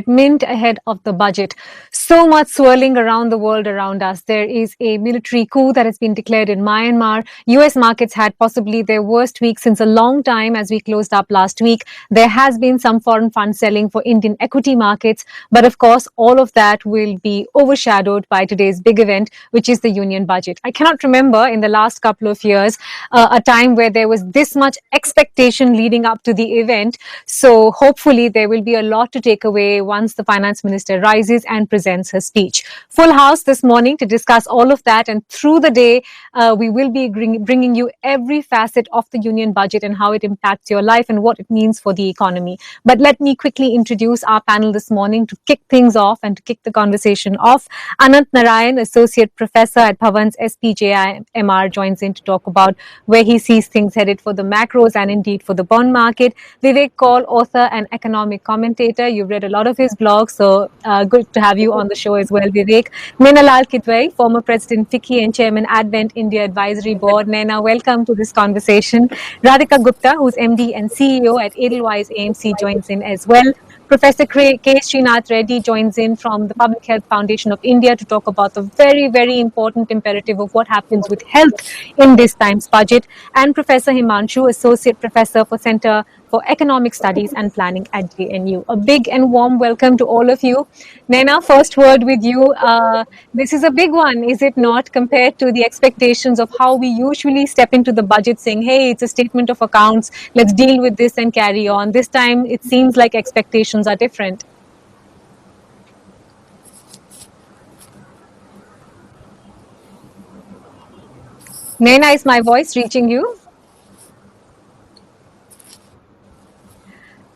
Mint ahead of the budget. So much swirling around the world around us. There is a military coup that has been declared in Myanmar. US markets had possibly their worst week since a long time as we closed up last week. There has been some foreign fund selling for Indian equity markets. But of course, all of that will be overshadowed by today's big event, which is the union budget. I cannot remember in the last couple of years a time where there was this much expectation leading up to the event. So hopefully there will be a lot to take away once the finance minister rises and presents her speech. Full house this morning to discuss all of that, and through the day we will be bringing you every facet of the union budget and how it impacts your life and what it means for the economy. But let me quickly introduce our panel this morning to kick things off and to kick the conversation off. Anant Narayan, Associate Professor at Bhavan's SPJIMR, joins in to talk about where he sees things headed for the macros and indeed for the bond market. Vivek Kaul, author and economic commentator. You've read a lot of his blogs, so good to have you on the show as well, Vivek. Naina Lal Kidwai, former President FICCI and Chairman Advent India Advisory Board. Naina, welcome to this conversation. Radhika Gupta, who's MD and CEO at Edelweiss AMC, joins in as well. Professor K. Srinath Reddy joins in from the Public Health Foundation of India to talk about the very, very important imperative of what happens with health in this time's budget. And Professor Himanshu, Associate Professor for Center for Economic Studies and Planning at JNU. A big and warm welcome to all of you. Naina, first word with you. This is a big one, is it not, compared to the expectations of how we usually step into the budget saying, hey, it's a statement of accounts, let's deal with this and carry on. This time, it seems like expectations are different. Naina, is my voice reaching you?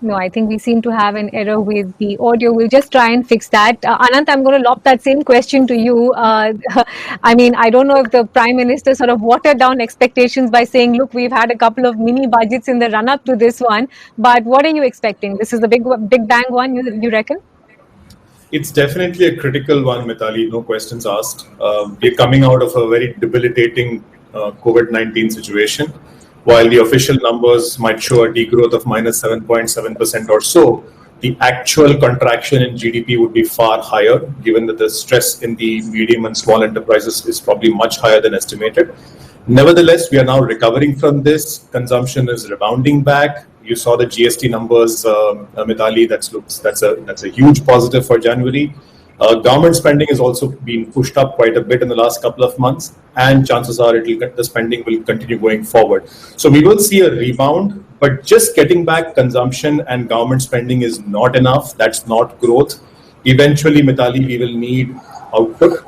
No, I think we seem to have an error with the audio. We'll just try and fix that. Anant, I'm going to lob that same question to you. I mean, I don't know if the Prime Minister sort of watered down expectations by saying, look, we've had a couple of mini budgets in the run up to this one. But what are you expecting? This is the big bang one, you reckon? It's definitely a critical one, Mithali, no questions asked. We're coming out of a very debilitating COVID-19 situation. While the official numbers might show a degrowth of minus 7.7% or so, the actual contraction in GDP would be far higher, given that the stress in the medium and small enterprises is probably much higher than estimated. Nevertheless, we are now recovering from this. Consumption is rebounding back. You saw the GST numbers, Mithali. That's a huge positive for January. Government spending has also been pushed up quite a bit in the last couple of months, and chances are the spending will continue going forward. So we will see a rebound, but just getting back consumption and government spending is not enough. That's not growth. Eventually, Mithali, we will need output,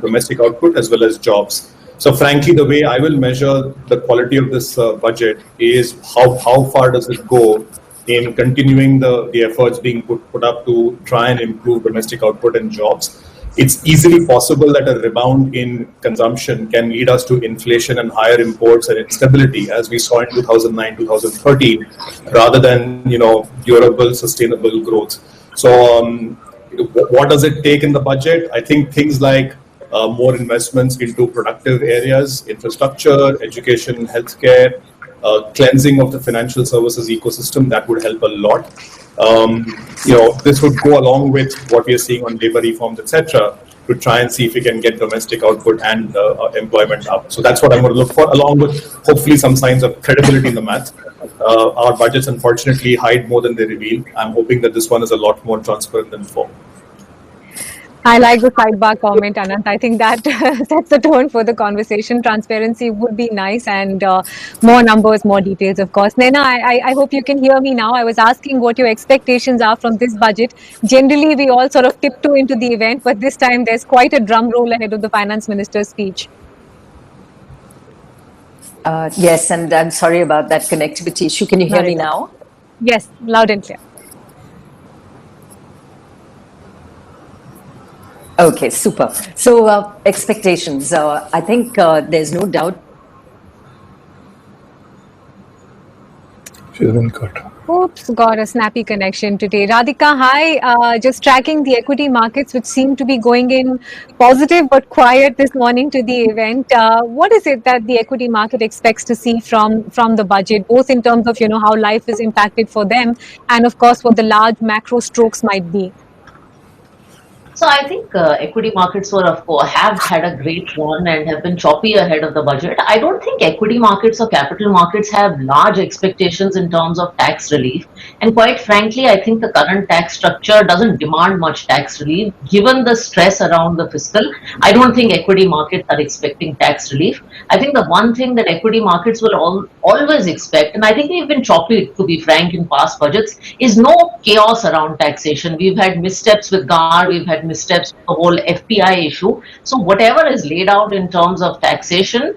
domestic output, as well as jobs. So frankly, the way I will measure the quality of this budget is how far does it go in continuing the efforts being put up to try and improve domestic output and jobs. It's easily possible that a rebound in consumption can lead us to inflation and higher imports and instability, as we saw in 2009, 2013, rather than durable, sustainable growth. So what does it take in the budget? I think things like more investments into productive areas, infrastructure, education, healthcare, cleansing of the financial services ecosystem, that would help a lot. This would go along with what we are seeing on labor reforms, etc., to try and see if we can get domestic output and employment up. So that's what I'm going to look for, along with hopefully some signs of credibility in the math. Our budgets, unfortunately, hide more than they reveal. I'm hoping that this one is a lot more transparent than before. I like the sidebar comment, Anant. I think that sets the tone for the conversation. Transparency would be nice, and more numbers, more details, of course. Naina, I hope you can hear me now. I was asking what your expectations are from this budget. Generally, we all sort of tiptoe into the event, but this time there's quite a drum roll ahead of the finance minister's speech. Yes, and I'm sorry about that connectivity issue. Can you hear me now? Yes, loud and clear. Okay, super. So expectations, I think there's no doubt. She's been cut. Oops, got a snappy connection today. Radhika, hi. Just tracking the equity markets, which seem to be going in positive but quiet this morning to the event. What is it that the equity market expects to see from the budget, both in terms of how life is impacted for them, and of course what the large macro strokes might be? So I think equity markets have had a great run and have been choppy ahead of the budget. I don't think equity markets or capital markets have large expectations in terms of tax relief. And quite frankly, I think the current tax structure doesn't demand much tax relief. Given the stress around the fiscal, I don't think equity markets are expecting tax relief. I think the one thing that equity markets will always expect, and I think we've been choppy to be frank in past budgets, is no chaos around taxation. We've had missteps with GAR, we've had missteps with the whole FPI issue. So whatever is laid out in terms of taxation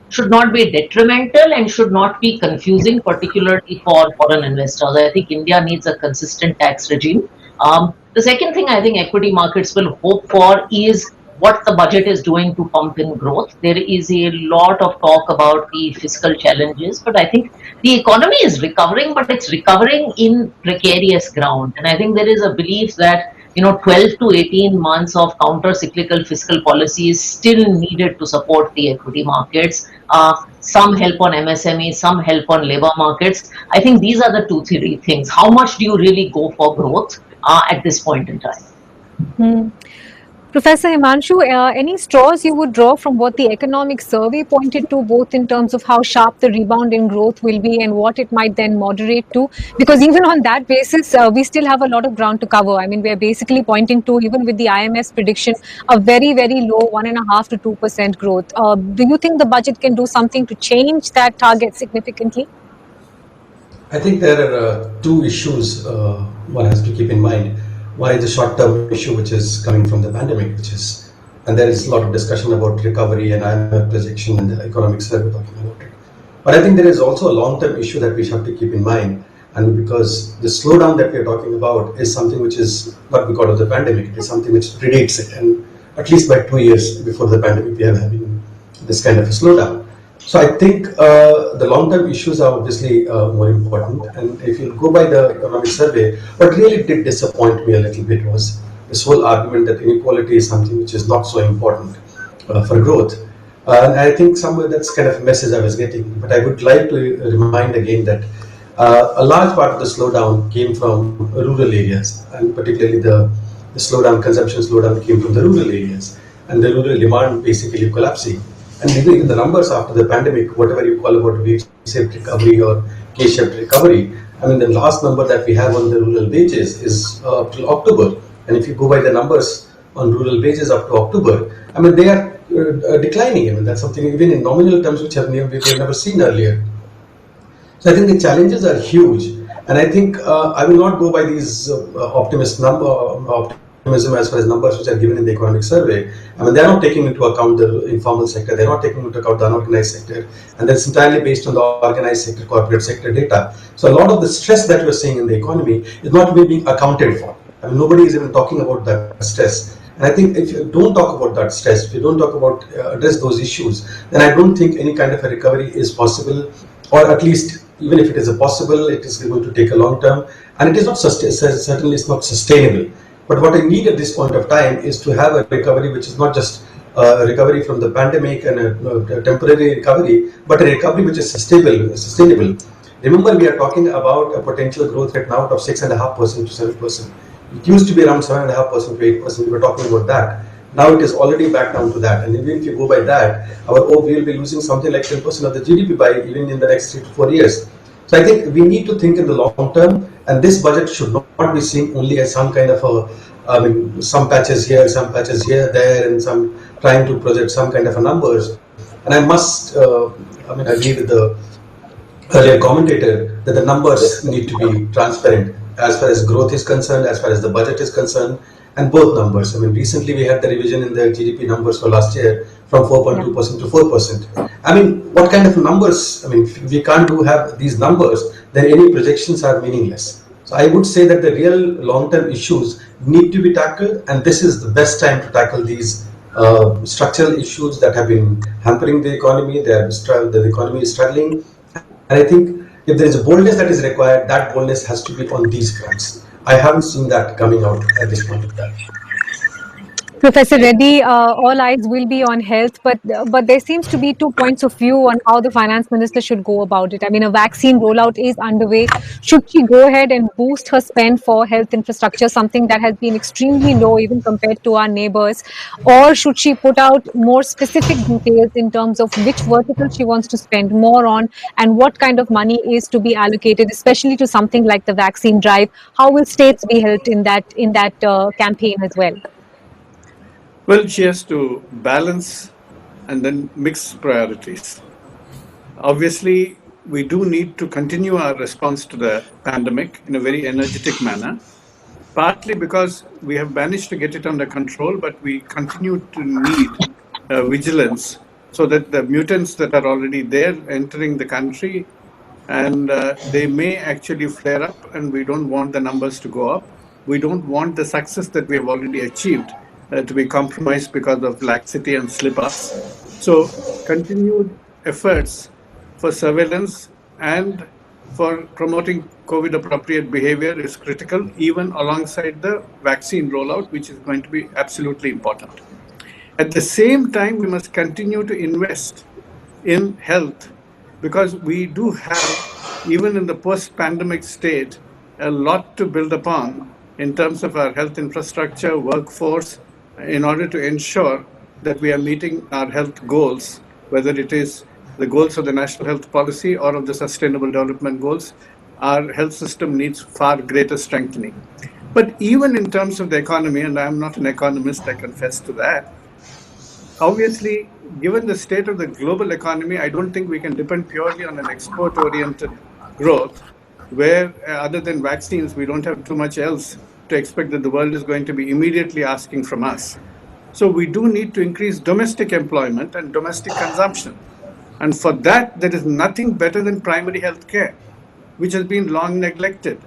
should not be detrimental and should not be confusing, particularly for foreign investors. I think India needs a consistent tax regime. The second thing I think equity markets will hope for is what the budget is doing to pump in growth. There is a lot of talk about the fiscal challenges, but I think the economy is recovering, but it's recovering in precarious ground. And I think there is a belief that 12 to 18 months of counter-cyclical fiscal policy is still needed to support the equity markets. Some help on MSME, some help on labor markets. I think these are the 2-3 things. How much do you really go for growth at this point in time? Hmm. Professor Himanshu, any straws you would draw from what the economic survey pointed to, both in terms of how sharp the rebound in growth will be and what it might then moderate to? Because even on that basis, we still have a lot of ground to cover. I mean, we're basically pointing to, even with the IMF's prediction, a very, very low 1.5% to 2% growth. Do you think the budget can do something to change that target significantly? I think there are two issues one has to keep in mind. One is the short-term issue, which is coming from the pandemic, and there is a lot of discussion about recovery and IMF projection and the economic survey talking about it. But I think there is also a long-term issue that we have to keep in mind, and because the slowdown that we are talking about is something which is not because of the pandemic, it is something which predates it, and at least by 2 years before the pandemic, we are having this kind of a slowdown. So I think the long-term issues are obviously more important. And if you go by the economic survey, what really did disappoint me a little bit was this whole argument that inequality is something which is not so important for growth. And I think somewhere that's kind of a message I was getting. But I would like to remind again that a large part of the slowdown came from rural areas, and particularly the consumption slowdown came from the rural areas, and the rural demand basically collapsing. And even the numbers after the pandemic, whatever you call about V-shaped recovery or K-shaped recovery, I mean, the last number that we have on the rural wages is up till October. And if you go by the numbers on rural wages up to October, I mean, they are declining. I mean, that's something even in nominal terms which we've never seen earlier. So I think the challenges are huge. And I think I will not go by these optimism as far as numbers which are given in the economic survey. I mean, they're not taking into account the informal sector, they're not taking into account the unorganized sector, and that's entirely based on the organized sector, corporate sector data. So a lot of the stress that we're seeing in the economy is not being accounted for. I mean, nobody is even talking about that stress. And I think if you don't talk about that stress, if you don't talk about address those issues, then I don't think any kind of a recovery is possible, or at least even if it is possible, it is going to take a long term, and it is not certainly it's not sustainable. But what I need at this point of time is to have a recovery which is not just a recovery from the pandemic and a temporary recovery, but a recovery which is sustainable. Remember, we are talking about a potential growth rate now of 6.5% to 7%. It used to be around 7.5% to 8%. We were talking about that. Now it is already back down to that. And even if you go by that, we will be losing something like 10% of the GDP by even in the next 3 to 4 years. So I think we need to think in the long term, and this budget should not be seen only as some kind of some patches here, some patches here, there, and some trying to project some kind of a numbers. And I must, agree with the earlier commentator that the numbers need to be transparent as far as growth is concerned, as far as the budget is concerned, and both numbers. I mean, recently we had the revision in the GDP numbers for last year from 4.2% to 4%. I mean, what kind of numbers? I mean, if we can't have these numbers, then any projections are meaningless. So I would say that the real long-term issues need to be tackled, and this is the best time to tackle these structural issues that have been hampering the economy. The economy is struggling, and I think if there is a boldness that is required, that boldness has to be on these grounds. I haven't seen that coming out at this point of time. Professor Reddy, all eyes will be on health, but there seems to be 2 points of view on how the finance minister should go about it. I mean, a vaccine rollout is underway. Should she go ahead and boost her spend for health infrastructure, something that has been extremely low even compared to our neighbors, or should she put out more specific details in terms of which vertical she wants to spend more on and what kind of money is to be allocated, especially to something like the vaccine drive? How will states be helped in that campaign as well? Well, she has to balance and then mix priorities. Obviously, we do need to continue our response to the pandemic in a very energetic manner, partly because we have managed to get it under control, but we continue to need vigilance so that the mutants that are already there entering the country, and they may actually flare up, and we don't want the numbers to go up. We don't want the success that we have already achieved to be compromised because of laxity and slip-ups. So continued efforts for surveillance and for promoting COVID-appropriate behavior is critical, even alongside the vaccine rollout, which is going to be absolutely important. At the same time, we must continue to invest in health because we do have, even in the post-pandemic state, a lot to build upon in terms of our health infrastructure, workforce, in order to ensure that we are meeting our health goals, whether it is the goals of the National Health Policy or of the Sustainable Development Goals. Our health system needs far greater strengthening. But even in terms of the economy, and I'm not an economist, I confess to that, obviously, given the state of the global economy, I don't think we can depend purely on an export-oriented growth, where other than vaccines, we don't have too much else to expect that the world is going to be immediately asking from us. So we do need to increase domestic employment and domestic consumption. And for that, there is nothing better than primary health care, which has been long neglected.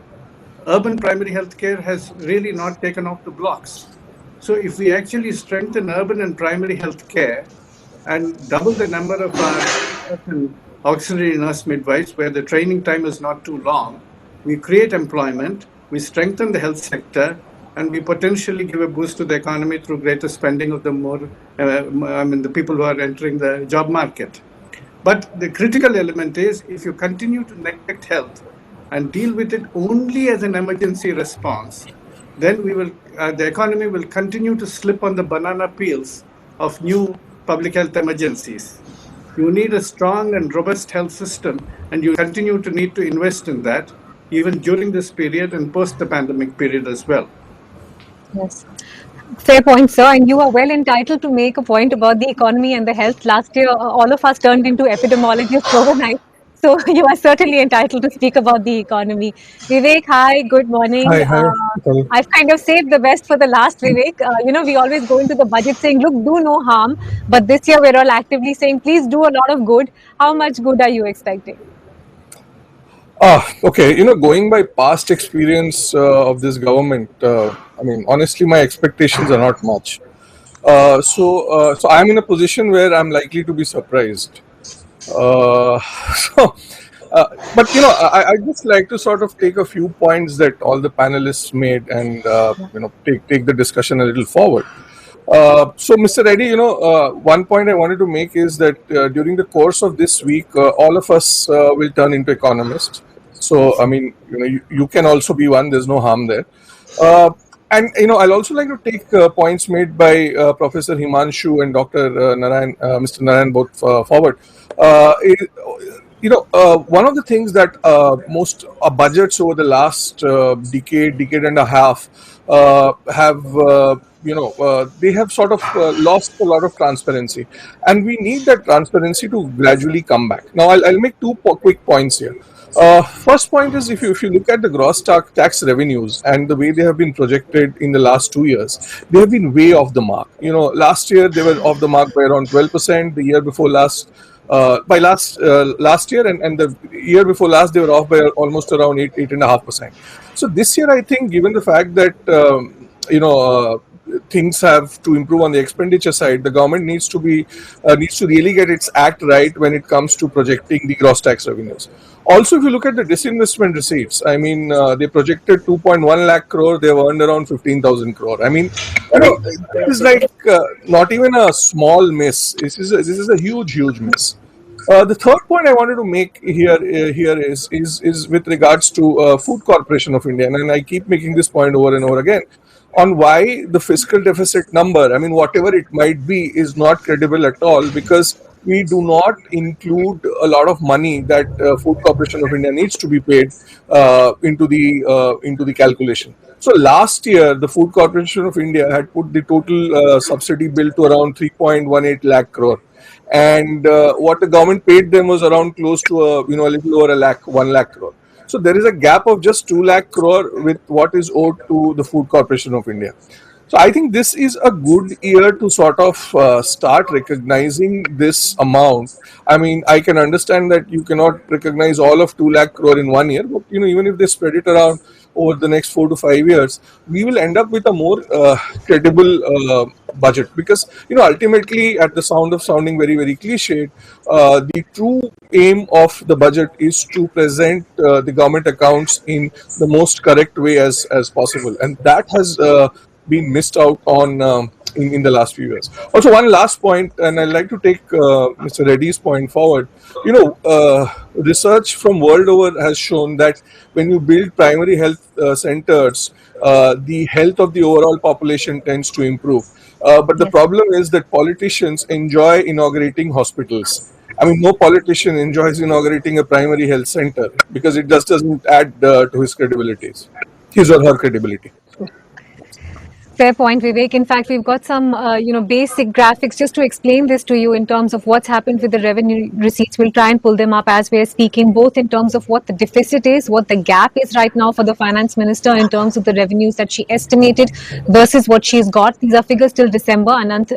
Urban primary health care has really not taken off the blocks. So if we actually strengthen urban and primary health care and double the number of our auxiliary nurse midwives, where the training time is not too long, we create employment, we strengthen the health sector, and we potentially give a boost to the economy through greater spending of the people who are entering the job market. But the critical element is, if you continue to neglect health and deal with it only as an emergency response, then the economy will continue to slip on the banana peels of new public health emergencies. You need a strong and robust health system, and you continue to need to invest in that, even during this period and post the pandemic period as well. Yes. Fair point, sir. And you are well entitled to make a point about the economy and the health. Last year, all of us turned into epidemiologists overnight. So you are certainly entitled to speak about the economy. Vivek, hi, good morning. Hi. I've kind of saved the best for the last, Vivek. We always go into the budget saying, look, do no harm. But this year, we're all actively saying, please do a lot of good. How much good are you expecting? Okay. Going by past experience of this government, honestly, my expectations are not much. So I'm in a position where I'm likely to be surprised. But I just like to sort of take a few points that all the panelists made and take the discussion a little forward. So, Mr. Reddy, one point I wanted to make is that during the course of this week, all of us will turn into economists. So, you can also be one. There's no harm there. And I'll also like to take points made by Professor Himanshu and Dr. Mr. Narayan both forward. One of the things that most budgets over the last decade and a half have, they have sort of lost a lot of transparency, and we need that transparency to gradually come back. Now, I'll make two quick points here. First point is, if you look at the gross tax revenues and the way they have been projected in the last 2 years, they have been way off the mark. Last year they were off the mark by around 12%. The year before last, last year and the year before last, they were off by almost around 8.5%. So this year, I think, given the fact that things have to improve on the expenditure side, the government needs to really get its act right when it comes to projecting the gross tax revenues. Also, if you look at the disinvestment receipts, I mean, they projected 2.1 lakh crore, they've earned around 15,000 crore. I mean, this is like not even a small miss. This is a huge miss. The third point I wanted to make here is with regards to Food Corporation of India, and I keep making this point over and over again on why the fiscal deficit number, I mean, whatever it might be, is not credible at all, because we do not include a lot of money that Food Corporation of India needs to be paid into the calculation. So last year, the Food Corporation of India had put the total subsidy bill to around 3.18 lakh crore, and what the government paid them was around close to a little over 1 lakh crore. So there is a gap of just 2 lakh crore with what is owed to the Food Corporation of India. So I think this is a good year to sort of start recognizing this amount. I mean, I can understand that you cannot recognize all of 2 lakh crore in 1 year, but even if they spread it around over the next 4 to 5 years, we will end up with a more credible budget, because ultimately, at the sound of sounding very cliched, the true aim of the budget is to present the government accounts in the most correct way as possible, and that has been missed out on in the last few years. Also, one last point, and I'd like to take Mr. Reddy's point forward. Research from world over has shown that when you build primary health centers, the health of the overall population tends to improve. But the problem is that politicians enjoy inaugurating hospitals. I mean, no politician enjoys inaugurating a primary health center, because it just doesn't add to his or her credibility. Fair point, Vivek. In fact, we've got some, basic graphics just to explain this to you in terms of what's happened with the revenue receipts. We'll try and pull them up as we're speaking, both in terms of what the deficit is, what the gap is right now for the finance minister in terms of the revenues that she estimated versus what she's got. These are figures till December, and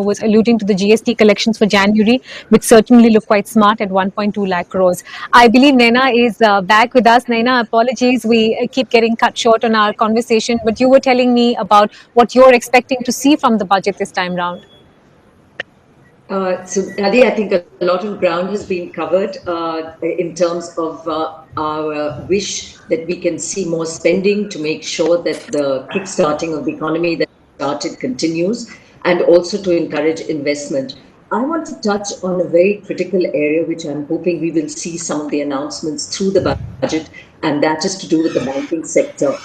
was alluding to the GST collections for January, which certainly look quite smart at 1.2 lakh crores. I believe Naina is back with us. Naina, apologies, we keep getting cut short on our conversation, but you were telling me about what you're expecting to see from the budget this time round. So, Adi, I think a lot of ground has been covered in terms of our wish that we can see more spending to make sure that the kickstarting of the economy that started continues, and also to encourage investment. I want to touch on a very critical area, which I'm hoping we will see some of the announcements through the budget, and that is to do with the banking sector.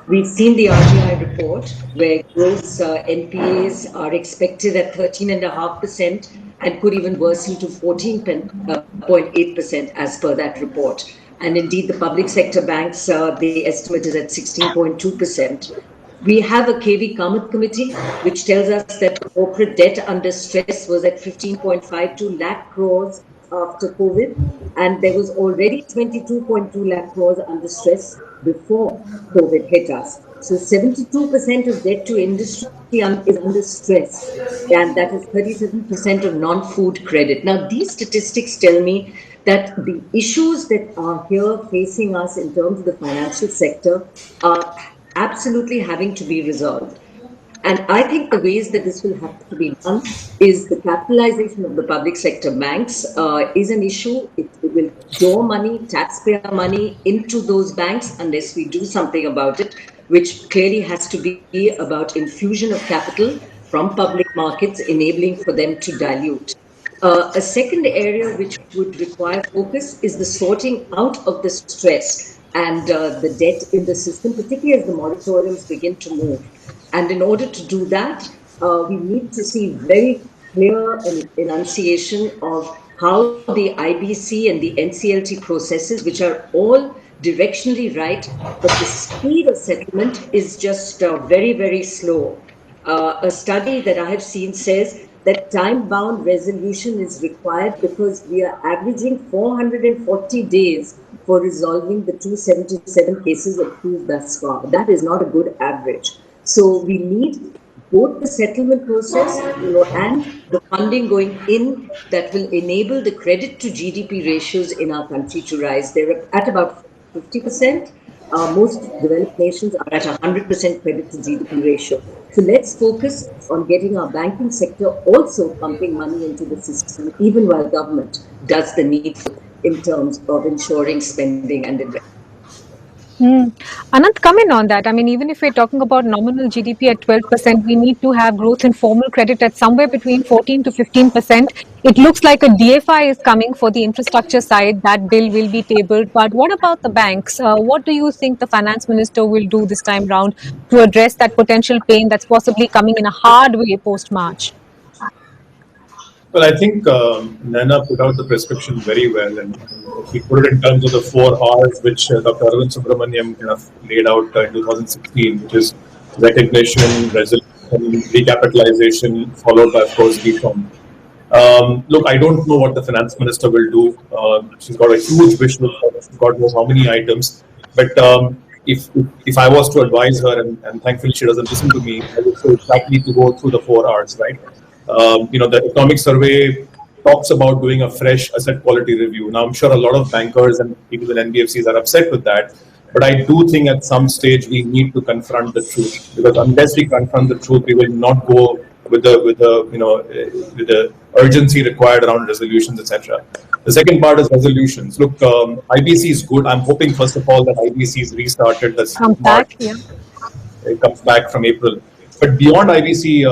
We've seen the RBI report where gross NPAs are expected at 13.5% and could even worsen to 14.8% as per that report. And indeed, the public sector banks, they estimate is at 16.2%. We have a KV Kamath committee, which tells us that corporate debt under stress was at 15.52 lakh crores after COVID, and there was already 22.2 lakh crores under stress before COVID hit us. So 72% of debt to industry is under stress, and that is 37% of non-food credit. Now, these statistics tell me that the issues that are here facing us in terms of the financial sector are absolutely having to be resolved. And I think the ways that this will have to be done is the capitalization of the public sector banks is an issue. It will draw money, taxpayer money into those banks unless we do something about it, which clearly has to be about infusion of capital from public markets, enabling for them to dilute. A second area which would require focus is the sorting out of the stress and the debt in the system, particularly as the moratoriums begin to move. And in order to do that, we need to see very clear enunciation of how the IBC and the NCLT processes, which are all directionally right, but the speed of settlement is just very slow. A study that I have seen says that time-bound resolution is required because we are averaging 440 days for resolving the 277 cases approved thus far. That is not a good average. So we need both the settlement process and the funding going in that will enable the credit to GDP ratios in our country to rise. They're at about 50%. Most developed nations are at 100% credit to GDP ratio. So let's focus on getting our banking sector also pumping money into the system, even while government does the needful. in terms of ensuring spending and investment. Anant, come in on that. I mean, even if we're talking about nominal GDP at 12%, we need to have growth in formal credit at somewhere between 14 to 15%. It looks like a DFI is coming for the infrastructure side. That bill will be tabled. But what about the banks? What do you think the finance minister will do this time round to address that potential pain that's possibly coming in a hard way post-March? Well, I think Nana put out the prescription very well, and he put it in terms of the 4 Rs, which Dr. Arvind Subramaniam kind of laid out in 2016, which is recognition, resolution, recapitalization, followed by, of course, reform. Look, I don't know what the finance minister will do. She's got a huge wish list. God knows how many items. But if I was to advise her, and thankfully she doesn't listen to me, I would say exactly to go through the 4 Rs, right? The economic survey talks about doing a fresh asset quality review. Now, I'm sure a lot of bankers and people in NBFCs are upset with that. But I do think at some stage we need to confront the truth, because unless we confront the truth, we will not go with the urgency required around resolutions, etc. The second part is resolutions. Look, IBC is good. I'm hoping first of all that IBC is restarted. That's Come back, yeah. It comes back from April. But beyond IBC,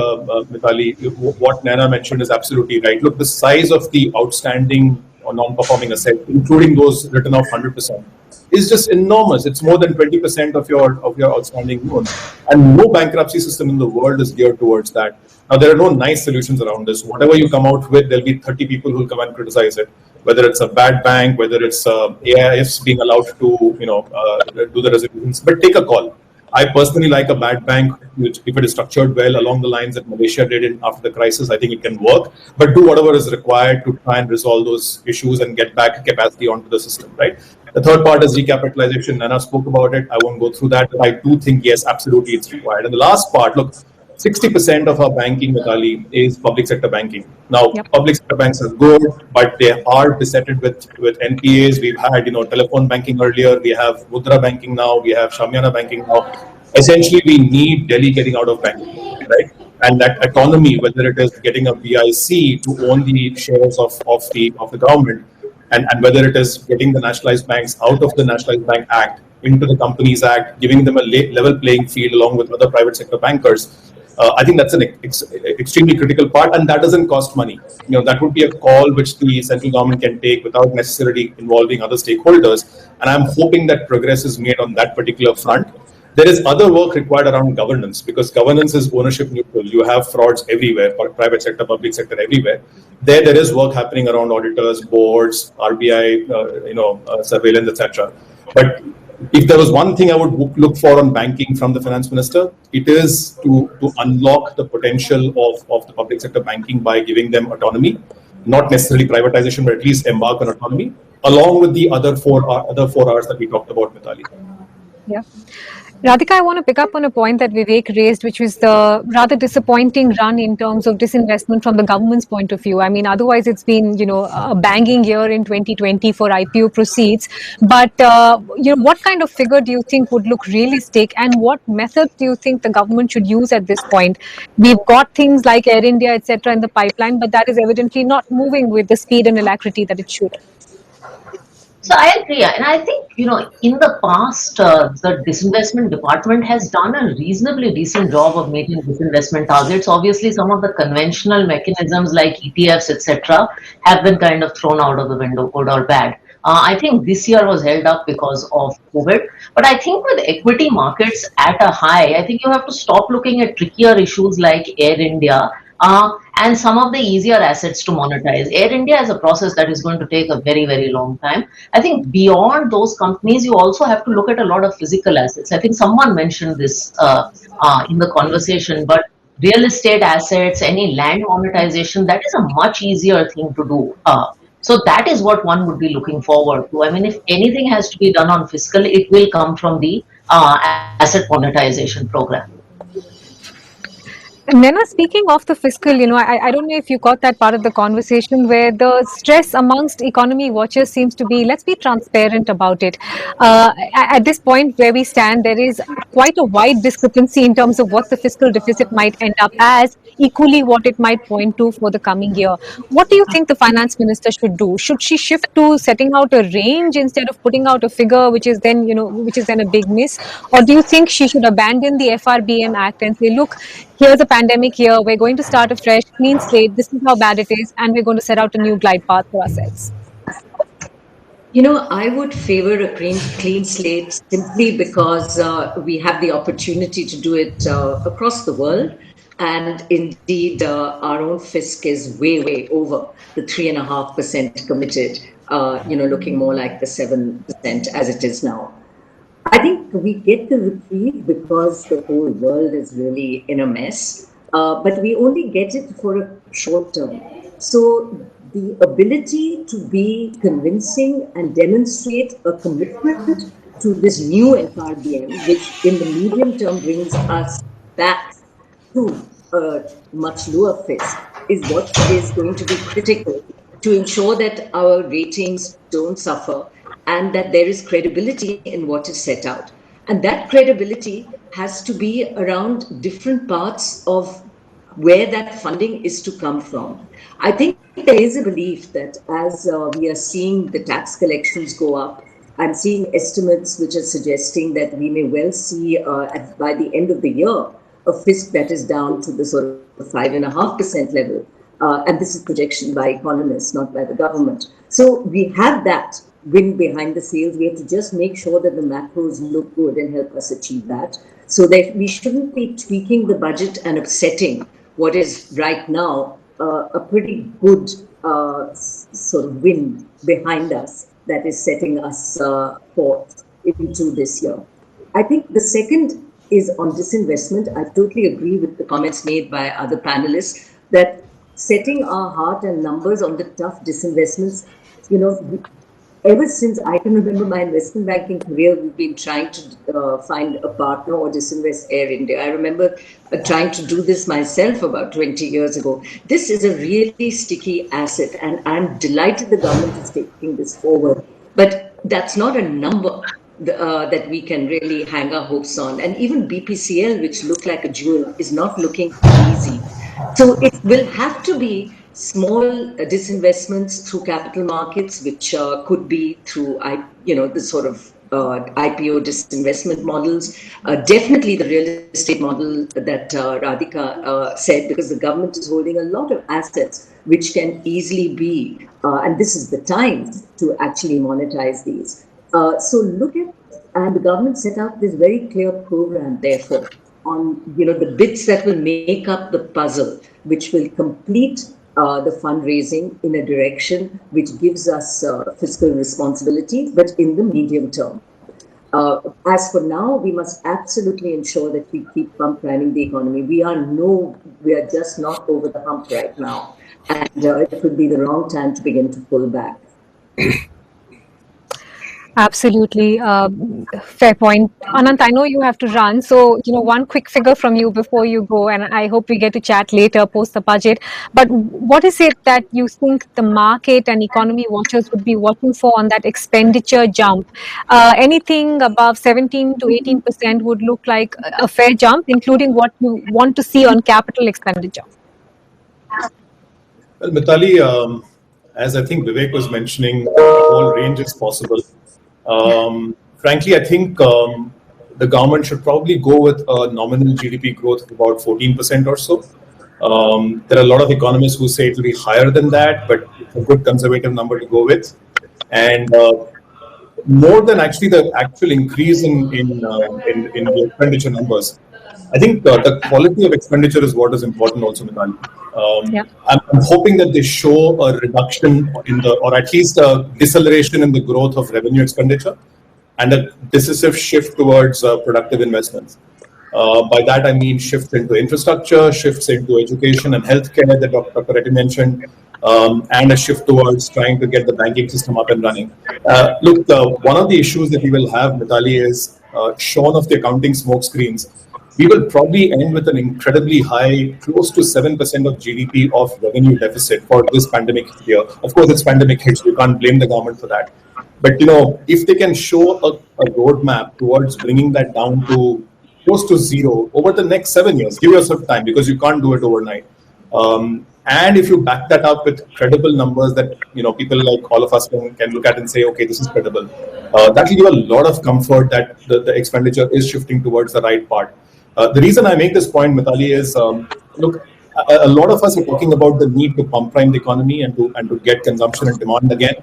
Mithali, what Nana mentioned is absolutely right. Look, the size of the outstanding or non-performing assets, including those written off 100%, is just enormous. It's more than 20% of your outstanding loans, and no bankruptcy system in the world is geared towards that. Now, there are no nice solutions around this. Whatever you come out with, there'll be 30 people who will come and criticize it. Whether it's a bad bank, whether it's AIFs being allowed to do the resolutions, but take a call. I personally like a bad bank, which, if it is structured well along the lines that Malaysia did after the crisis, I think it can work. But do whatever is required to try and resolve those issues and get back capacity onto the system, right? The third part is recapitalization. Nana spoke about it. I won't go through that, but I do think, yes, absolutely it's required. And the last part, look, 60% of our banking, Mithali, is public sector banking. Now, public sector banks are good, but they are besetted with NPAs. We've had, telephone banking earlier. We have Mudra banking now. We have Shamyana banking now. Essentially, we need Delhi getting out of banking, right? And that autonomy, whether it is getting a BIC to own the shares of the government, and whether it is getting the nationalized banks out of the Nationalized Bank Act into the Companies Act, giving them a level playing field along with other private sector bankers. I think that's an extremely critical part, and that doesn't cost money. That would be a call which the central government can take without necessarily involving other stakeholders. And I'm hoping that progress is made on that particular front. There is other work required around governance, because governance is ownership neutral. You have frauds everywhere, private sector, public sector, everywhere. There is work happening around auditors, boards, RBI, surveillance, etc. But if there was one thing I would look for on banking from the finance minister, it is to unlock the potential of the public sector banking by giving them autonomy, not necessarily privatization, but at least embark on autonomy, along with the other four Rs that we talked about, Mithali. Yeah. Radhika, I want to pick up on a point that Vivek raised, which was the rather disappointing run in terms of disinvestment from the government's point of view. I mean, otherwise it's been, a banging year in 2020 for IPO proceeds. But, what kind of figure do you think would look realistic, and what method do you think the government should use at this point? We've got things like Air India, etc. in the pipeline, but that is evidently not moving with the speed and alacrity that it should. So I agree, and I think, in the past, the disinvestment department has done a reasonably decent job of meeting disinvestment targets. Obviously, some of the conventional mechanisms like ETFs, etc., have been kind of thrown out of the window, good or bad. I think this year was held up because of COVID. But I think with equity markets at a high, I think you have to stop looking at trickier issues like Air India, and some of the easier assets to monetize. Air India is a process that is going to take a very, very long time. I think beyond those companies, you also have to look at a lot of physical assets. I think someone mentioned this in the conversation, but real estate assets, any land monetization, that is a much easier thing to do. So that is what one would be looking forward to. I mean, if anything has to be done on fiscal, it will come from the asset monetization program. And Nena, speaking of the fiscal, I don't know if you got that part of the conversation where the stress amongst economy watchers seems to be, let's be transparent about it. At this point where we stand, there is quite a wide discrepancy in terms of what the fiscal deficit might end up as, equally what it might point to for the coming year. What do you think the finance minister should do? Should she shift to setting out a range instead of putting out a figure, which is then, which is then a big miss? Or do you think she should abandon the FRBM Act and say, look, here's a pandemic year, we're going to start a fresh, clean slate, this is how bad it is, and we're going to set out a new glide path for ourselves? I would favor a clean slate simply because we have the opportunity to do it across the world. And indeed, our own fisc is way over the 3.5% committed, looking more like the 7% as it is now. I think we get the reprieve because the whole world is really in a mess, but we only get it for a short term. So the ability to be convincing and demonstrate a commitment to this new FRBM, which in the medium term brings us back to a much lower fisc, is what is going to be critical to ensure that our ratings don't suffer and that there is credibility in what is set out. And that credibility has to be around different parts of where that funding is to come from. I think there is a belief that as we are seeing the tax collections go up, I'm seeing estimates which are suggesting that we may well see by the end of the year a fisc that is down to the sort of 5.5% level. And this is projection by economists, not by the government. So we have that wind behind the sails. We have to just make sure that the macros look good and help us achieve that. So that we shouldn't be tweaking the budget and upsetting what is right now a pretty good sort of wind behind us that is setting us forth into this year. I think the second is on disinvestment. I totally agree with the comments made by other panelists that setting our heart and numbers on the tough disinvestments, ever since I can remember my investment banking career, we've been trying to find a partner or disinvest Air India. I remember trying to do this myself about 20 years ago. This is a really sticky asset, and I'm delighted the government is taking this forward. But that's not a number that we can really hang our hopes on. And even BPCL, which looked like a jewel, is not looking easy. So it will have to be small disinvestments through capital markets, which could be through, the sort of IPO disinvestment models. Definitely the real estate model that Radhika said, because the government is holding a lot of assets which can easily be, and this is the time to actually monetize these. So look at, and the government set out this very clear program, therefore, on the bits that will make up the puzzle, which will complete the fundraising in a direction which gives us fiscal responsibility, but in the medium term. As for now, we must absolutely ensure that we keep pump priming the economy. We are just not over the hump right now, and it would be the wrong time to begin to pull back. Absolutely. Fair point. Anant, I know you have to run. So, one quick figure from you before you go, and I hope we get to chat later post the budget. But what is it that you think the market and economy watchers would be watching for on that expenditure jump? Anything above 17 to 18% would look like a fair jump, including what you want to see on capital expenditure. Well, Mithali, as I think Vivek was mentioning, the whole range is possible. Frankly, I think the government should probably go with a nominal GDP growth of about 14% or so. There are a lot of economists who say it will be higher than that, but it's a good conservative number to go with. And more than actually the actual increase in the expenditure numbers, I think the quality of expenditure is what is important also, Mithali. I'm hoping that they show a reduction or at least a deceleration in the growth of revenue expenditure and a decisive shift towards productive investments. By that, I mean shifts into infrastructure, shifts into education and healthcare that Dr. Reddy mentioned, and a shift towards trying to get the banking system up and running. Look, one of the issues that we will have, Mithali, is shorn of the accounting smoke screens. we will probably end with an incredibly high, close to 7% of GDP of revenue deficit for this pandemic year. Of course, it's pandemic hit, so you can't blame the government for that. But if they can show a roadmap towards bringing that down to close to zero over the next 7 years, give yourself time because you can't do it overnight. And if you back that up with credible numbers that people like all of us can look at and say, okay, this is credible, that will give a lot of comfort that the expenditure is shifting towards the right part. The reason I make this point, Mithali, is look, a lot of us are talking about the need to pump prime the economy and to get consumption and demand again.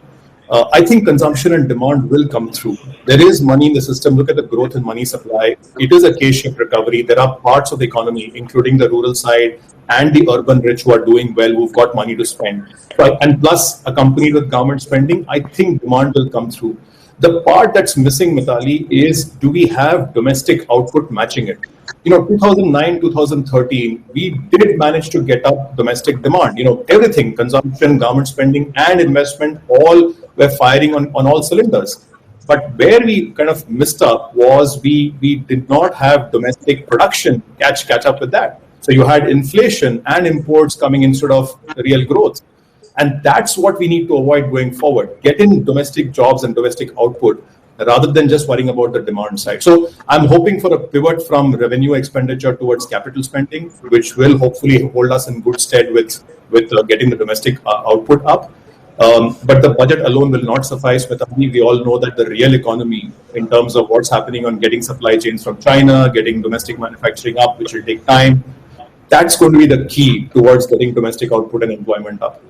I think consumption and demand will come through. There is money in the system. Look at the growth in money supply. It is a K-shaped recovery. There are parts of the economy, including the rural side and the urban rich, who are doing well, who've got money to spend. And plus, accompanied with government spending, I think demand will come through. The part that's missing, Mithali, is do we have domestic output matching it? 2009, 2013, we did manage to get up domestic demand. Everything, consumption, government spending, and investment, all were firing on all cylinders. But where we kind of missed up was we did not have domestic production catch up with that. So you had inflation and imports coming instead of real growth. And that's what we need to avoid going forward. Get in domestic jobs and domestic output rather than just worrying about the demand side. So I'm hoping for a pivot from revenue expenditure towards capital spending, which will hopefully hold us in good stead with getting the domestic output up. But the budget alone will not suffice. We all know that the real economy, in terms of what's happening on getting supply chains from China, getting domestic manufacturing up, which will take time, that's going to be the key towards getting domestic output and employment up.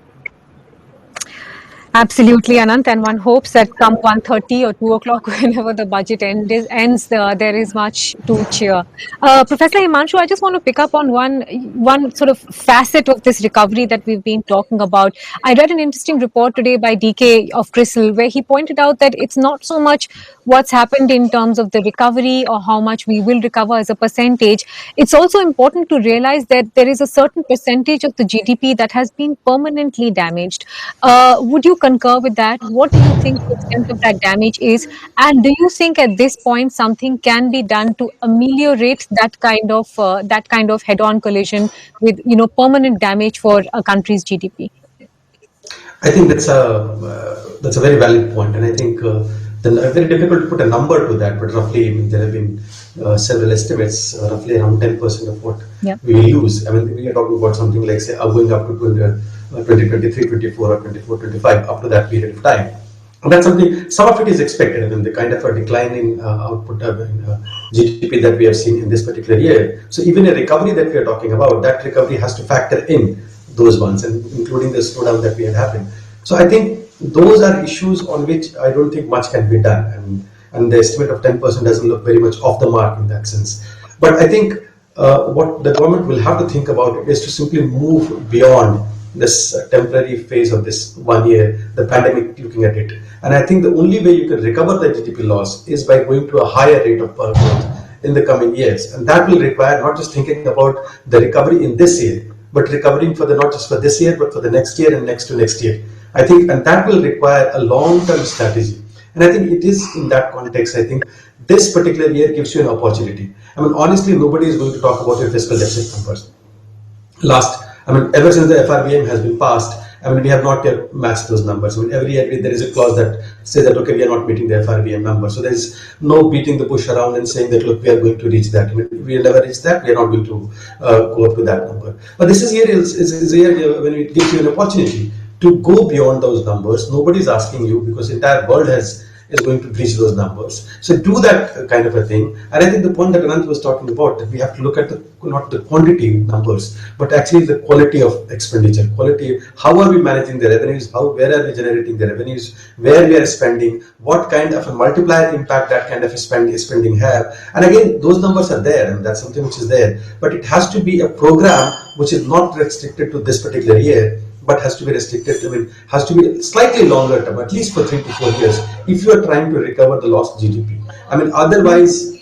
Absolutely, Anant, and one hopes that come 1:30 or 2 o'clock, whenever the budget ends, there is much to cheer. Professor Himanshu, I just want to pick up on one sort of facet of this recovery that we've been talking about. I read an interesting report today by DK of CRISIL, where he pointed out that it's not so much what's happened in terms of the recovery or how much we will recover as a percentage. It's also important to realize that there is a certain percentage of the GDP that has been permanently damaged. Would you concur with that? What do you think the extent of that damage is? And do you think at this point something can be done to ameliorate that kind of head-on collision with permanent damage for a country's GDP? I think that's a very valid point, and I think very difficult to put a number to that, but roughly there have been several estimates, roughly around 10% of what we will lose. I mean, we are talking about something like, say, going up to 2023, 24, or 24, 25, up to that period of time. And that's something, some of it is expected. I mean, the kind of a declining output GDP that we have seen in this particular year. So even a recovery that we are talking about, that recovery has to factor in those ones, and including the slowdown that we had happened. So I think those are issues on which I don't think much can be done, and the estimate of 10% doesn't look very much off the mark in that sense. But I think what the government will have to think about is to simply move beyond this temporary phase of this 1 year, the pandemic, looking at it. And I think the only way you can recover the GDP loss is by going to a higher rate of growth in the coming years. And that will require not just thinking about the recovery in this year, but recovering for not just for this year, but for the next year and next to next year. I think, and that will require a long-term strategy. And I think it is in that context, I think this particular year gives you an opportunity. I mean, honestly, nobody is going to talk about your fiscal deficit numbers. Ever since the FRBM has been passed, we have not yet matched those numbers. Every year there is a clause that says that, okay, we are not meeting the FRBM number. So there is no beating the bush around and saying that, look, we are going to reach that. We will never reach that. We are not going to go up to that number. But this is a year when it gives you an opportunity to go beyond those numbers. Nobody is asking you, because the entire world is going to breach those numbers. So do that kind of a thing. And I think the point that Anant was talking about, that we have to look at not the quantity numbers, but actually the quality of expenditure. Quality, how are we managing the revenues? Where are we generating the revenues? Where we are spending? What kind of a multiplier impact that kind of spending have? And again, those numbers are there, and that's something which is there. But it has to be a program which is not restricted to this particular year, but has to be restricted, has to be slightly longer term, at least for 3 to 4 years, if you are trying to recover the lost GDP. Otherwise,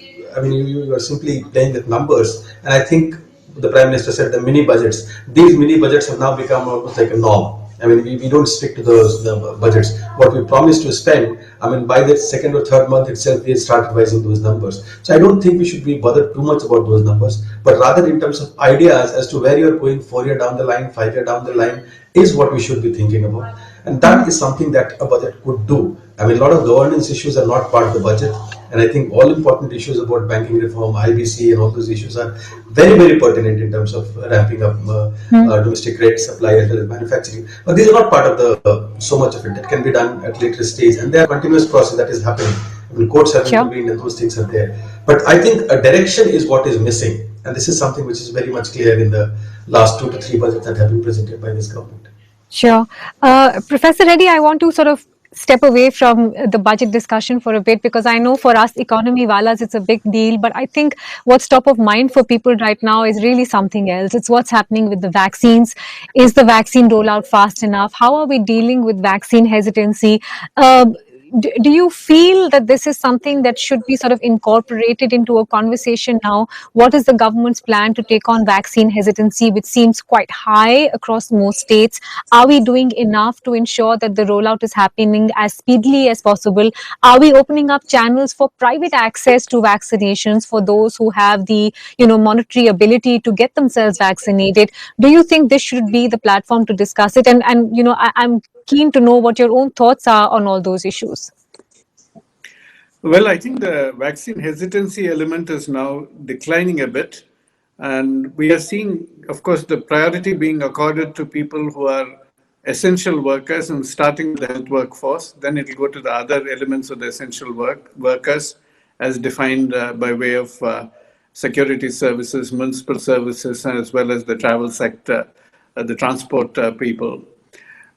you are simply playing with numbers. And I think the Prime Minister said the mini budgets. These mini budgets have now become almost like a norm. I mean, we don't stick to the budgets. What we promise to spend, I mean, by the second or third month itself, we start revising those numbers. So I don't think we should be bothered too much about those numbers, but rather in terms of ideas as to where you're going 4 year down the line, 5 year down the line is what we should be thinking about. And that is something that a budget could do. I mean, a lot of governance issues are not part of the budget. And I think all important issues about banking reform, IBC, and all those issues are very, very pertinent in terms of ramping up domestic credit supply as well as manufacturing. But these are not part of the so much of it. That can be done at later stage, and there are continuous process that is happening. I mean, courts have intervened, and those things are there. But I think a direction is what is missing, and this is something which is very much clear in the last 2 to 3 budgets that have been presented by this government. Sure. Professor Reddy, I want to sort of step away from the budget discussion for a bit, because I know for us economy walas it's a big deal, but I think what's top of mind for people right now is really something else. It's what's happening with the vaccines. Is the vaccine rollout fast enough? How are we dealing with vaccine hesitancy? Do you feel that this is something that should be sort of incorporated into a conversation now? What is the government's plan to take on vaccine hesitancy, which seems quite high across most states? Are we doing enough to ensure that the rollout is happening as speedily as possible? Are we opening up channels for private access to vaccinations for those who have the, monetary ability to get themselves vaccinated? Do you think this should be the platform to discuss it? And I'm keen to know what your own thoughts are on all those issues. Well, I think the vaccine hesitancy element is now declining a bit. And we are seeing, of course, the priority being accorded to people who are essential workers, and starting with the health workforce. Then it will go to the other elements of the essential workers as defined by way of security services, municipal services, as well as the travel sector, the transport people.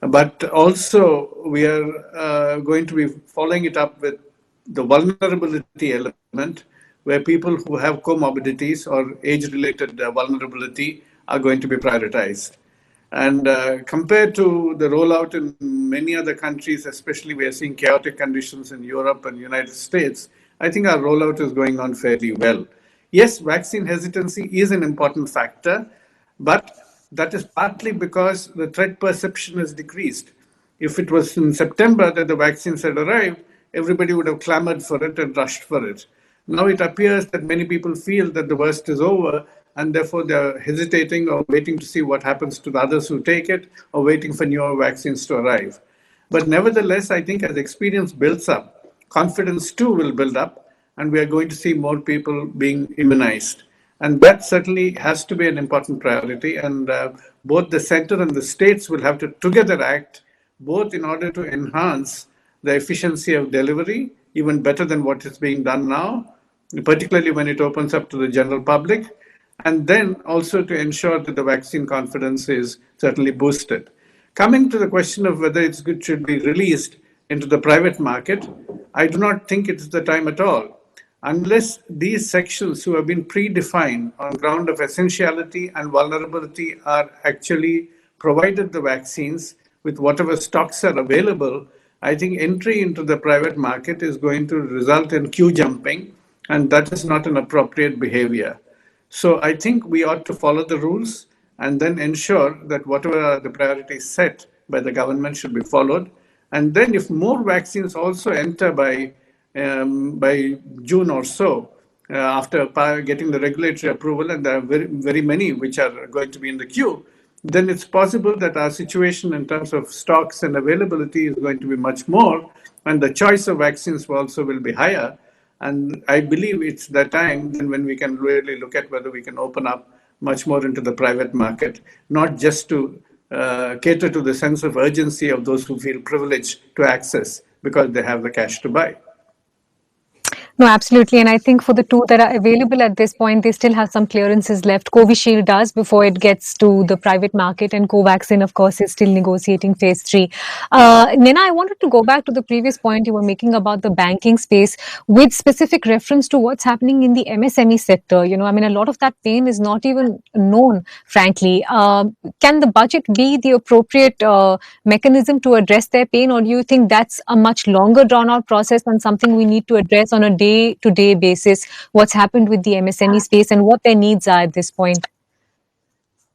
But also, we are going to be following it up with the vulnerability element, where people who have comorbidities or age-related vulnerability are going to be prioritized. And compared to the rollout in many other countries, especially we are seeing chaotic conditions in Europe and United States, I think our rollout is going on fairly well. Yes, vaccine hesitancy is an important factor, but that is partly because the threat perception has decreased. If it was in September that the vaccines had arrived, everybody would have clamored for it and rushed for it. Now it appears that many people feel that the worst is over, and therefore they're hesitating or waiting to see what happens to the others who take it, or waiting for newer vaccines to arrive. But nevertheless, I think as experience builds up, confidence too will build up, and we are going to see more people being immunized. And that certainly has to be an important priority. And both the center and the states will have to together act, both in order to enhance the efficiency of delivery, even better than what is being done now, particularly when it opens up to the general public, and then also to ensure that the vaccine confidence is certainly boosted. Coming to the question of whether it's good should be released into the private market, I do not think it's the time at all. Unless these sections who have been predefined on ground of essentiality and vulnerability are actually provided the vaccines with whatever stocks are available, I think entry into the private market is going to result in queue jumping, and that is not an appropriate behavior. So I think we ought to follow the rules and then ensure that whatever are the priorities set by the government should be followed. And then if more vaccines also enter by June or so, after getting the regulatory approval, and there are very, very many which are going to be in the queue, then it's possible that our situation in terms of stocks and availability is going to be much more, and the choice of vaccines also will be higher. And I believe it's that time when we can really look at whether we can open up much more into the private market, not just to cater to the sense of urgency of those who feel privileged to access because they have the cash to buy. No, absolutely. And I think for the two that are available at this point, they still have some clearances left. Covishield does before it gets to the private market, and Covaxin, of course, is still negotiating phase 3. Nina, I wanted to go back to the previous point you were making about the banking space with specific reference to what's happening in the MSME sector. A lot of that pain is not even known, frankly. Can the budget be the appropriate mechanism to address their pain, or do you think that's a much longer drawn out process and something we need to address on a day-to-day basis, what's happened with the MSME space and what their needs are at this point?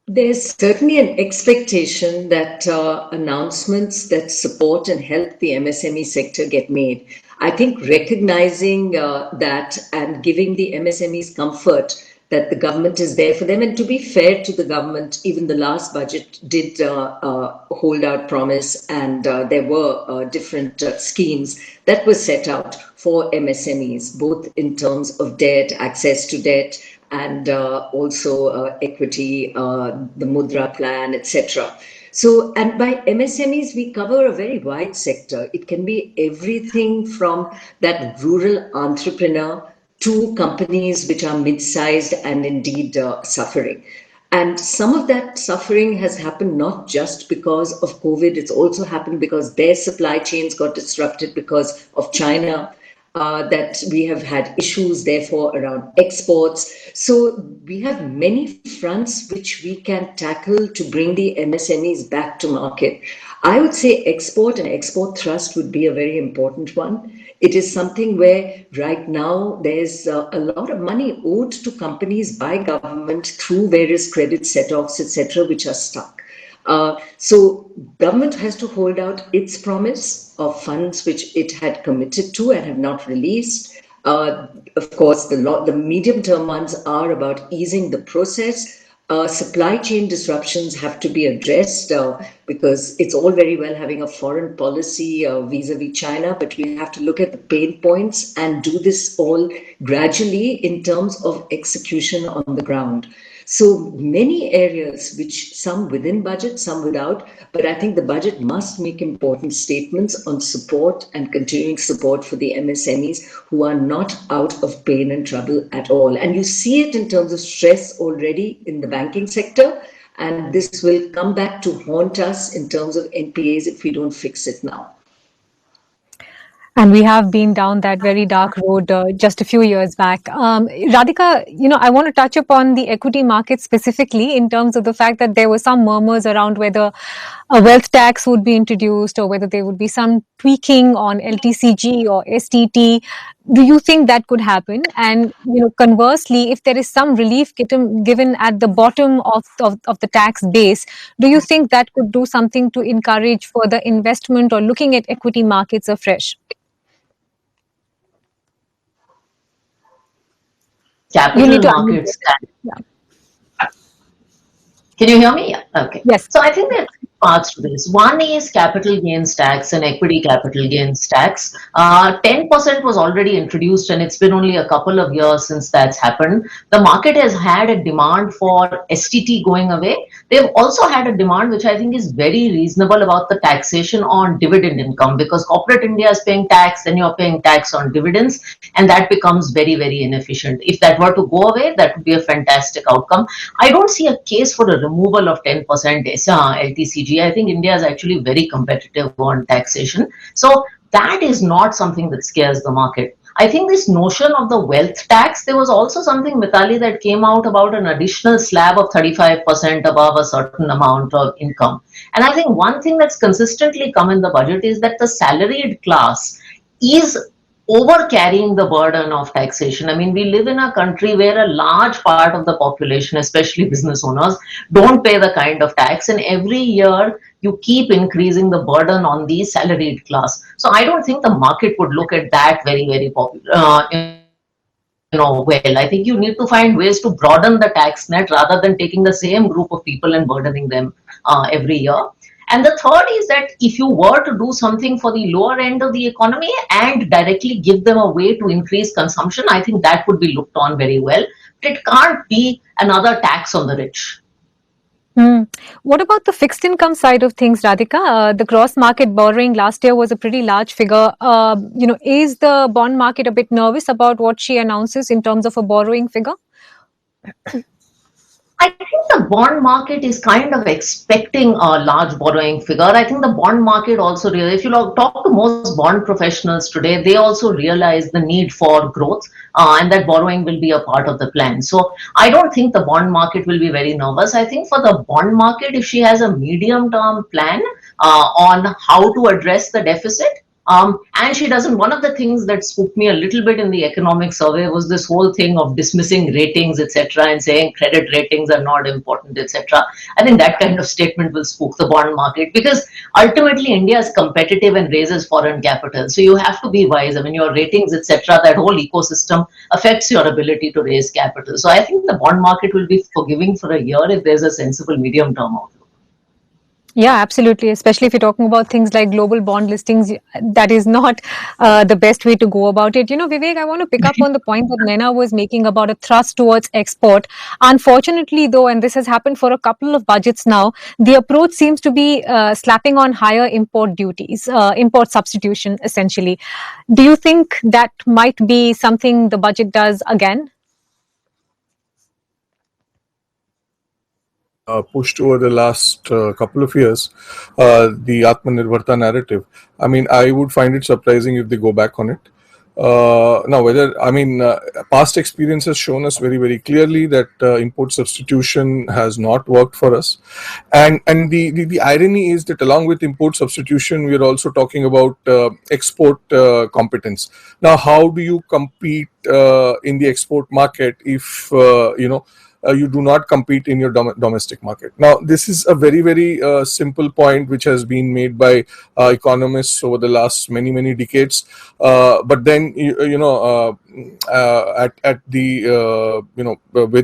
There's certainly an expectation that announcements that support and help the MSME sector get made. I think recognizing that and giving the MSMEs comfort that the government is there for them. And to be fair to the government, even the last budget did hold out promise, and there were different schemes that were set out for MSMEs, both in terms of debt, access to debt, and also equity, the Mudra plan, etc. So, and by MSMEs, we cover a very wide sector. It can be everything from that rural entrepreneur to companies which are mid-sized and indeed suffering. And some of that suffering has happened not just because of COVID, it's also happened because their supply chains got disrupted because of China. That we have had issues, therefore, around exports. So we have many fronts which we can tackle to bring the MSMEs back to market. I would say export and export thrust would be a very important one. It is something where right now there's a lot of money owed to companies by government through various credit set-offs, etc., which are stuck. So government has to hold out its promise of funds which it had committed to and have not released. Of course, the medium-term ones are about easing the process. Supply chain disruptions have to be addressed because it's all very well having a foreign policy vis-a-vis China, but we have to look at the pain points and do this all gradually in terms of execution on the ground. So many areas, which some within budget, some without, but I think the budget must make important statements on support and continuing support for the MSMEs who are not out of pain and trouble at all. And you see it in terms of stress already in the banking sector, and this will come back to haunt us in terms of NPAs if we don't fix it now. And we have been down that very dark road just a few years back. Radhika, I want to touch upon the equity market specifically in terms of the fact that there were some murmurs around whether a wealth tax would be introduced or whether there would be some tweaking on LTCG or STT. Do you think that could happen? And conversely, if there is some relief given at the bottom of the tax base, do you think that could do something to encourage further investment or looking at equity markets afresh? Capital markets. Can you hear me? Yeah. Okay. Yes. So I think there are three parts to this. One is capital gains tax and equity capital gains tax. 10% was already introduced, and it's been only a couple of years since that's happened. The market has had a demand for STT going away. They've also had a demand, which I think is very reasonable, about the taxation on dividend income, because corporate India is paying tax, then you're paying tax on dividends, and that becomes very, very inefficient. If that were to go away, that would be a fantastic outcome. I don't see a case for a removal of 10% LTCG. I think India is actually very competitive on taxation. So that is not something that scares the market. I think this notion of the wealth tax, there was also something, Mithali, that came out about an additional slab of 35% above a certain amount of income. And I think one thing that's consistently come in the budget is that the salaried class is over carrying the burden of taxation. I mean, we live in a country where a large part of the population, especially business owners, don't pay the kind of tax, and every year you keep increasing the burden on the salaried class. So I don't think the market would look at that very, very popular. Well, I think you need to find ways to broaden the tax net rather than taking the same group of people and burdening them every year. And the third is that if you were to do something for the lower end of the economy and directly give them a way to increase consumption, I think that would be looked on very well. But it can't be another tax on the rich. What about the fixed income side of things, Radhika? The gross market borrowing last year was a pretty large figure. Is the bond market a bit nervous about what she announces in terms of a borrowing figure? I think the bond market is kind of expecting a large borrowing figure. I think the bond market also if you talk to most bond professionals today, they also realize the need for growth and that borrowing will be a part of the plan. So I don't think the bond market will be very nervous. I think for the bond market, if she has a medium-term plan on how to address the deficit, And she doesn't. One of the things that spooked me a little bit in the economic survey was this whole thing of dismissing ratings, etc., and saying credit ratings are not important, etc. I think that kind of statement will spook the bond market, because ultimately India is competitive and raises foreign capital. So you have to be wise. I mean, your ratings, etc., that whole ecosystem affects your ability to raise capital. So I think the bond market will be forgiving for a year if there's a sensible medium-term outlook. Yeah, absolutely. Especially if you're talking about things like global bond listings, that is not the best way to go about it. Vivek, I want to pick up on the point that Naina was making about a thrust towards export. Unfortunately, though, and this has happened for a couple of budgets now, the approach seems to be slapping on higher import duties, import substitution, essentially. Do you think that might be something the budget does again? Pushed over the last couple of years, the Atmanirbharta narrative. I mean, I would find it surprising if they go back on it. Past experience has shown us very, very clearly that import substitution has not worked for us. And the irony is that along with import substitution, we are also talking about export competence. Now, how do you compete in the export market if, you do not compete in your domestic market? Now, this is a very, very simple point which has been made by economists over the last many, many decades. But then, with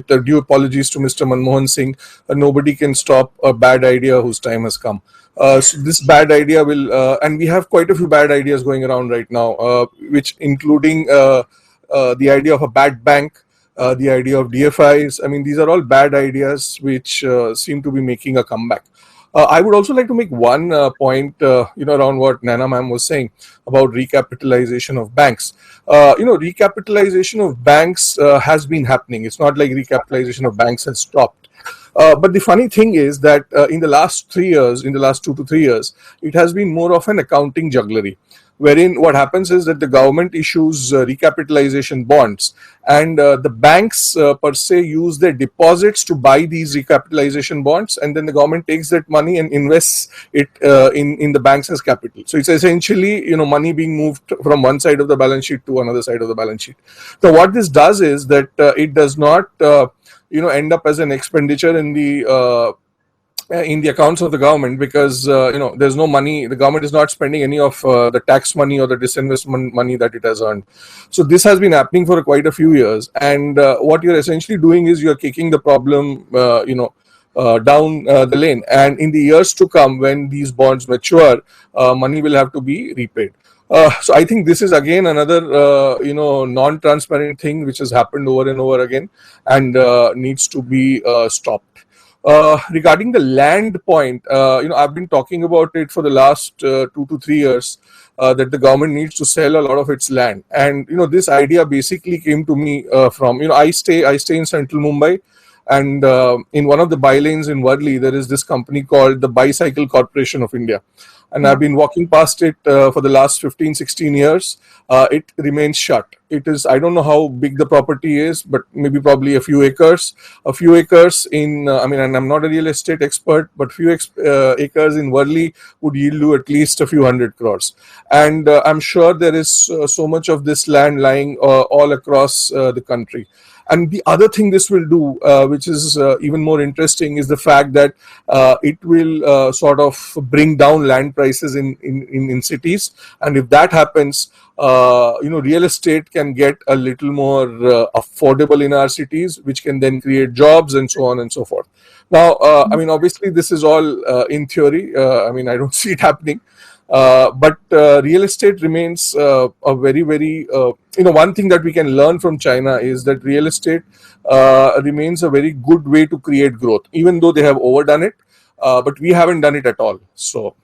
the due apologies to Mr. Manmohan Singh, nobody can stop a bad idea whose time has come. So this bad idea will, and we have quite a few bad ideas going around right now, which including the idea of a bad bank, the idea of DFIs. I mean, these are all bad ideas which seem to be making a comeback. I would also like to make one point, around what Naina ma'am was saying about recapitalization of banks. Recapitalization of banks has been happening. It's not like recapitalization of banks has stopped. But the funny thing is that in the last 2 to 3 years, it has been more of an accounting jugglery, wherein what happens is that the government issues recapitalization bonds, and the banks per se use their deposits to buy these recapitalization bonds, and then the government takes that money and invests it in the banks as capital. So it's essentially money being moved from one side of the balance sheet to another side of the balance sheet. So what this does is that it does not end up as an expenditure in the accounts of the government, because there's no money. The government is not spending any of the tax money or the disinvestment money that it has earned. So this has been happening for quite a few years, and what you're essentially doing is you're kicking the problem down the lane, and in the years to come, when these bonds mature, money will have to be repaid. So I think this is again another non-transparent thing which has happened over and over again, and needs to be stopped. Regarding the land point, I've been talking about it for the last 2 to 3 years, that the government needs to sell a lot of its land, and this idea basically came to me from I stay in central Mumbai, and in one of the bylanes in Worli, there is this company called the Bicycle Corporation of India. And I've been walking past it for the last 15, 16 years. It remains shut. It is, I don't know how big the property is, but probably a few acres. A few acres in, and I'm not a real estate expert, but few acres in Worli would yield you at least a few 100 crores. And I'm sure there is so much of this land lying all across the country. And the other thing this will do, which is even more interesting, is the fact that it will sort of bring down land prices in cities. And if that happens, real estate can get a little more affordable in our cities, which can then create jobs and so on and so forth. Now, obviously, this is all in theory. I don't see it happening. But real estate remains a very, very, one thing that we can learn from China is that real estate remains a very good way to create growth, even though they have overdone it, but we haven't done it at all. So,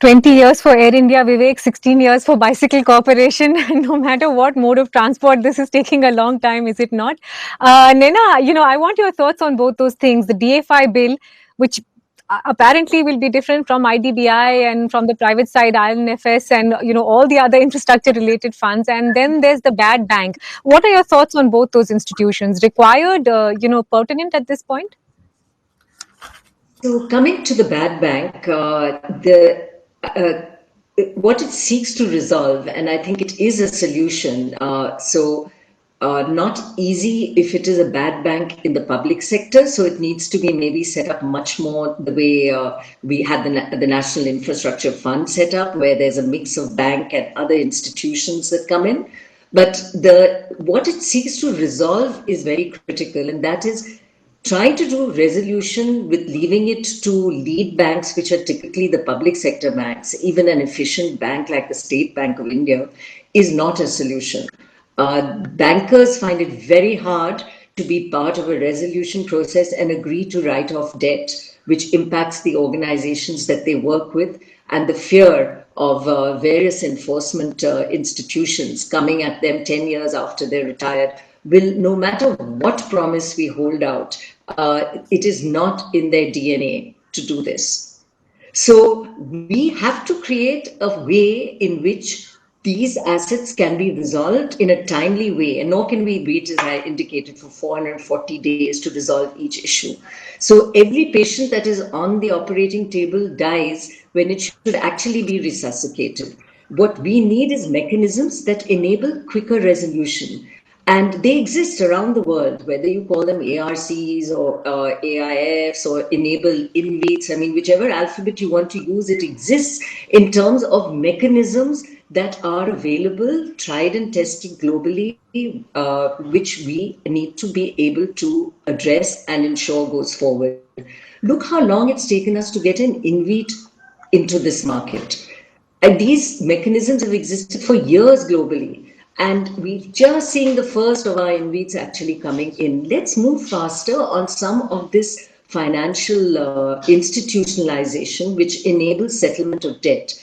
20 years for Air India, Vivek, 16 years for Bicycle Corporation. No matter what mode of transport, this is taking a long time, is it not? Naina, I want your thoughts on both those things. The DFI bill, which apparently will be different from IDBI and from the private side, INFS, and all the other infrastructure related funds. And then there's the bad bank. What are your thoughts on both those institutions? Required, pertinent at this point? So coming to the bad bank, the what it seeks to resolve, and I think it is a solution. Not easy if it is a bad bank in the public sector. So it needs to be maybe set up much more the way we had the National Infrastructure Fund set up, where there's a mix of bank and other institutions that come in. But what it seeks to resolve is very critical, and that is trying to do resolution with leaving it to lead banks, which are typically the public sector banks. Even an efficient bank like the State Bank of India is not a solution. Bankers find it very hard to be part of a resolution process and agree to write off debt, which impacts the organizations that they work with, and the fear of various enforcement institutions coming at them 10 years after they're retired will, no matter what promise we hold out, it is not in their DNA to do this. So we have to create a way in which these assets can be resolved in a timely way, and nor can we wait, as I indicated, for 440 days to resolve each issue. So every patient that is on the operating table dies when it should actually be resuscitated. What we need is mechanisms that enable quicker resolution. And they exist around the world, whether you call them ARCs or AIFs or enable InVITs, I mean, whichever alphabet you want to use, it exists in terms of mechanisms that are available, tried and tested globally, which we need to be able to address and ensure goes forward. Look how long it's taken us to get an InVIT into this market. And these mechanisms have existed for years globally. And we're just seeing the first of our InVITs actually coming in. Let's move faster on some of this financial institutionalization, which enables settlement of debt.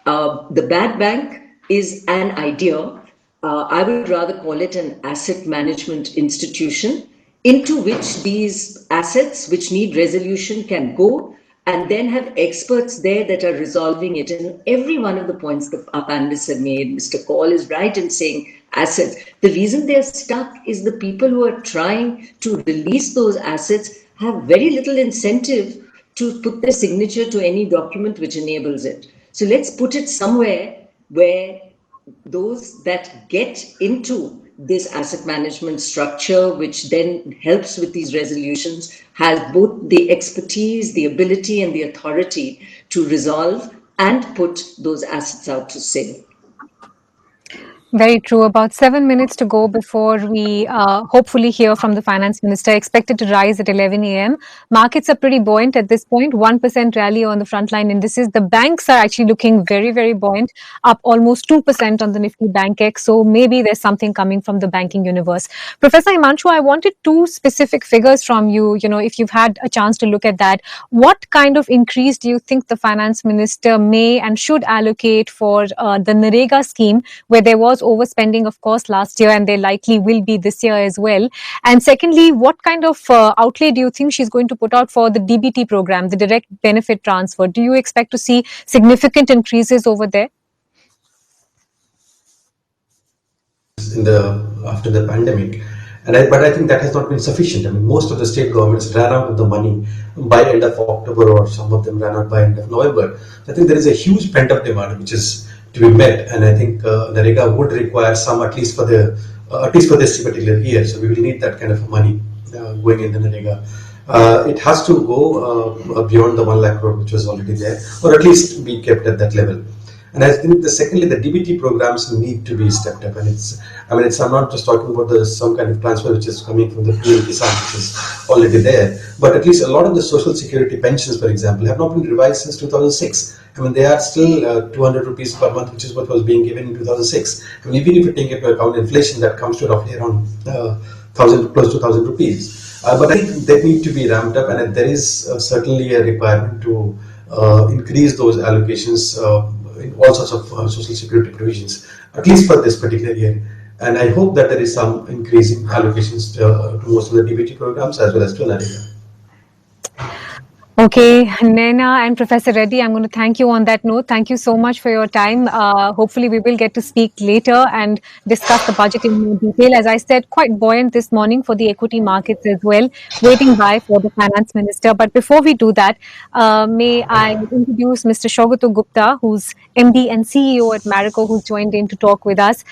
The bad bank is an idea. I would rather call it an asset management institution into which these assets which need resolution can go, and then have experts there that are resolving it. And every one of the points that our panelists have made, Mr. Kaul is right in saying assets. The reason they're stuck is the people who are trying to release those assets have very little incentive to put their signature to any document which enables it. So let's put it somewhere where those that get into this asset management structure, which then helps with these resolutions, has both the expertise, the ability, and the authority to resolve and put those assets out to sale. Very true. About 7 minutes to go before we hopefully hear from the finance minister, expected to rise at 11 a.m. Markets are pretty buoyant at this point, 1% rally on the frontline indices. The banks are actually looking very, very buoyant, up almost 2% on the Nifty Bank X. So maybe there's something coming from the banking universe. Professor Himanshu, I wanted two specific figures from you. You know, if you've had a chance to look at that, what kind of increase do you think the finance minister may and should allocate for the NREGA scheme, where there was overspending, of course, last year, and there likely will be this year as well? And secondly, what kind of outlay do you think she's going to put out for the DBT program, the direct benefit transfer? Do you expect to see significant increases over there? After the pandemic, but I think that has not been sufficient. I mean, most of the state governments ran out of the money by end of October, or some of them ran out by end of November. I think there is a huge pent-up demand which is to be met, and I think NREGA would require some, at least for this particular year. So we will need that kind of money going into NREGA. It has to go beyond the 1 lakh crore which was already there, or at least be kept at that level. And I think secondly, the DBT programs need to be stepped up. And I'm not just talking about some kind of transfer which is coming from the PM Kisan, which is already there, but at least a lot of the social security pensions, for example, have not been revised since 2006. I mean, they are still 200 rupees per month, which is what was being given in 2006. I mean, even if you take into account inflation, that comes to roughly around close to 1,000 rupees. But I think they need to be ramped up, and there is certainly a requirement to increase those allocations in all sorts of social security provisions, at least for this particular year. And I hope that there is some increase in allocations to most of the DBT programs as well as to NREGA. Okay, Naina and Professor Reddy, I'm going to thank you on that note. Thank you so much for your time. Hopefully, we will get to speak later and discuss the budget in more detail. As I said, quite buoyant this morning for the equity markets as well, waiting by for the finance minister. But before we do that, may I introduce Mr. Shogato Gupta, who's MD and CEO at Marico, who's joined in to talk with us.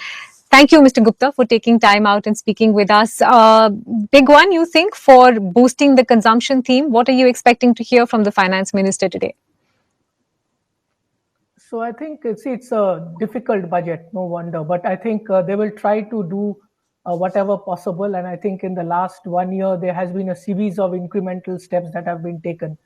Thank you, Mr. Gupta, for taking time out and speaking with us. Big one, you think, for boosting the consumption theme. What are you expecting to hear from the finance minister today? So I think it's a difficult budget, no wonder. But I think they will try to do whatever possible. And I think in the last 1 year, there has been a series of incremental steps that have been taken.